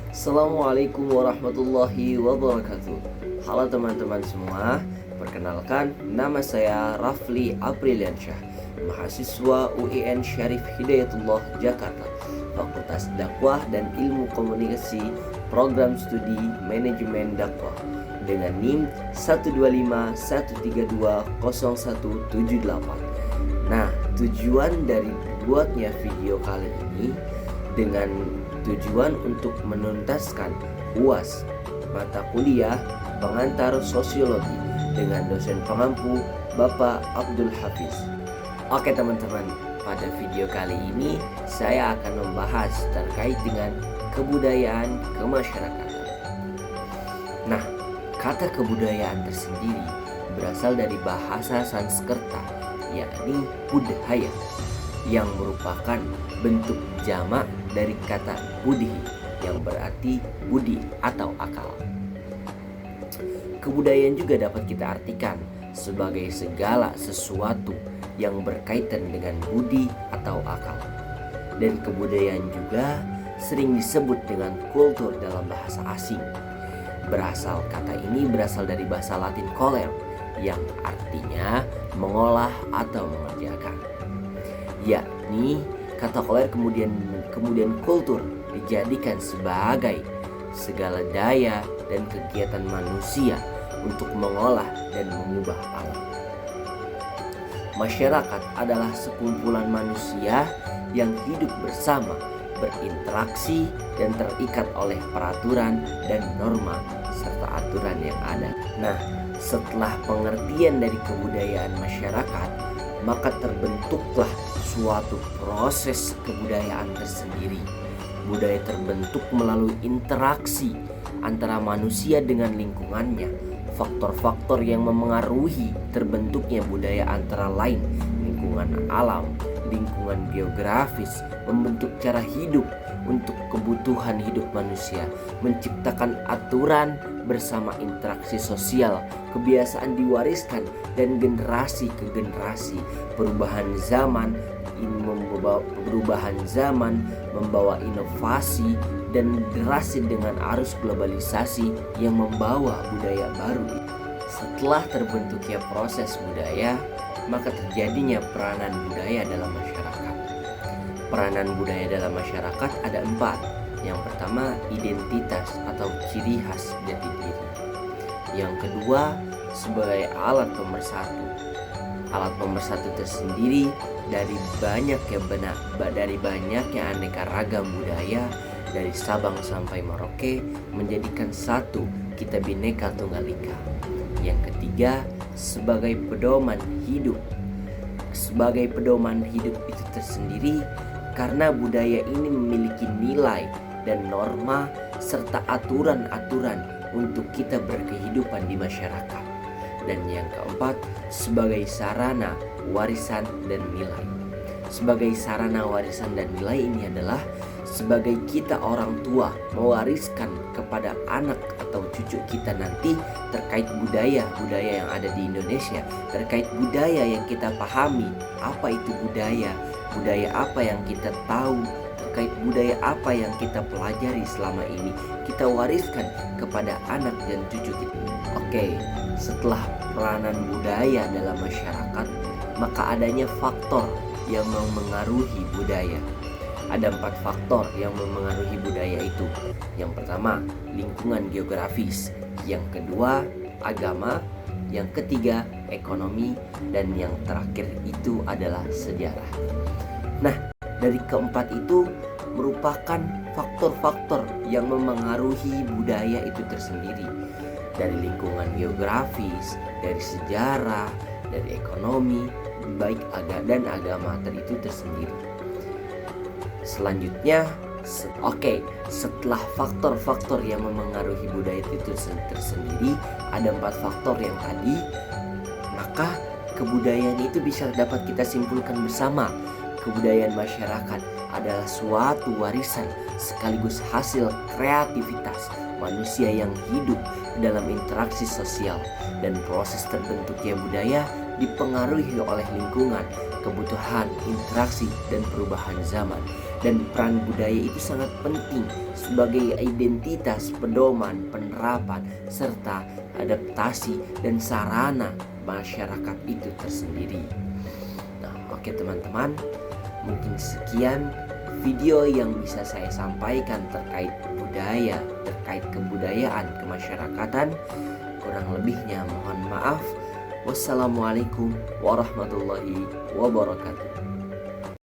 Assalamualaikum warahmatullahi wabarakatuh. Halo teman-teman semua, perkenalkan nama saya Rafli Apriliansyah, mahasiswa UIN Syarif Hidayatullah Jakarta, Fakultas Dakwah dan Ilmu Komunikasi, Program Studi Manajemen Dakwah dengan NIM 12513201778. Nah, tujuan dari buatnya video kali ini dengan tujuan untuk menuntaskan UAS mata kuliah pengantar sosiologi dengan dosen pengampu Bapak Abdul Hafiz. Oke teman-teman, pada video kali ini saya akan membahas terkait dengan kebudayaan kemasyarakatan. Nah, kata kebudayaan tersendiri berasal dari bahasa Sanskerta, yakni budaya, yang merupakan bentuk jamak dari kata budi yang berarti budi atau akal. Kebudayaan juga dapat kita artikan sebagai segala sesuatu yang berkaitan dengan budi atau akal. Dan kebudayaan juga sering disebut dengan kultur dalam bahasa asing. Kata ini berasal dari bahasa Latin coller yang artinya mengolah atau mengerjakan. Yakni kata coller kemudian kultur dijadikan sebagai segala daya dan kegiatan manusia untuk mengolah dan mengubah alam. Masyarakat adalah sekumpulan manusia yang hidup bersama, berinteraksi dan terikat oleh peraturan dan norma serta aturan yang ada. Nah, setelah pengertian dari kebudayaan masyarakat, maka terbentuklah suatu proses kebudayaan tersendiri. Budaya terbentuk melalui interaksi antara manusia dengan lingkungannya. Faktor-faktor yang memengaruhi terbentuknya budaya antara lain lingkungan alam, lingkungan geografis, membentuk cara hidup untuk kebutuhan hidup manusia, menciptakan aturan bersama interaksi sosial, kebiasaan diwariskan dan generasi ke generasi. Perubahan zaman membawa inovasi dan derasnya dengan arus globalisasi yang membawa budaya baru. Setelah terbentuknya proses budaya, maka terjadinya peranan budaya dalam masyarakat. Peranan budaya dalam masyarakat ada 4. Yang pertama, identitas atau ciri khas jati diri. Yang kedua, sebagai alat pemersatu. Alat pemersatu tersendiri dari banyaknya aneka ragam budaya dari Sabang sampai Merauke menjadikan satu kita Bhinneka Tunggal Ika. Yang ketiga, sebagai pedoman hidup. Sebagai pedoman hidup itu tersendiri karena budaya ini memiliki nilai dan norma serta aturan-aturan untuk kita berkehidupan di masyarakat. Dan yang keempat, sebagai sarana warisan dan nilai. Sebagai sarana warisan dan nilai ini adalah sebagai kita orang tua mewariskan kepada anak atau cucu kita nanti terkait budaya yang ada di Indonesia, terkait budaya yang kita pahami, apa itu budaya apa yang kita tahu, terkait budaya apa yang kita pelajari selama ini, kita wariskan kepada anak dan cucu kita. Oke, setelah peranan budaya dalam masyarakat, maka adanya faktor yang memengaruhi budaya. Ada 4 faktor yang memengaruhi budaya itu. Yang pertama, lingkungan geografis. Yang kedua, agama. Yang ketiga, ekonomi. Dan yang terakhir itu adalah sejarah. Nah, dari keempat itu merupakan faktor-faktor yang memengaruhi budaya itu tersendiri. Dari lingkungan geografis, dari sejarah, dari ekonomi, baik dan agama itu tersendiri. Selanjutnya, setelah faktor-faktor yang memengaruhi budaya itu tersendiri, ada 4 faktor yang tadi, maka kebudayaan itu bisa dapat kita simpulkan bersama. Kebudayaan masyarakat adalah suatu warisan, sekaligus hasil kreativitas manusia yang hidup dalam interaksi sosial, dan proses terbentuknya budaya dipengaruhi oleh lingkungan, kebutuhan, interaksi, dan perubahan zaman. Dan peran budaya itu sangat penting sebagai identitas, pedoman, penerapan, serta adaptasi dan sarana masyarakat itu tersendiri. Nah, oke teman-teman, mungkin sekian video yang bisa saya sampaikan terkait budaya, terkait kebudayaan kemasyarakatan. Kurang lebihnya mohon maaf. Wassalamualaikum warahmatullahi wabarakatuh.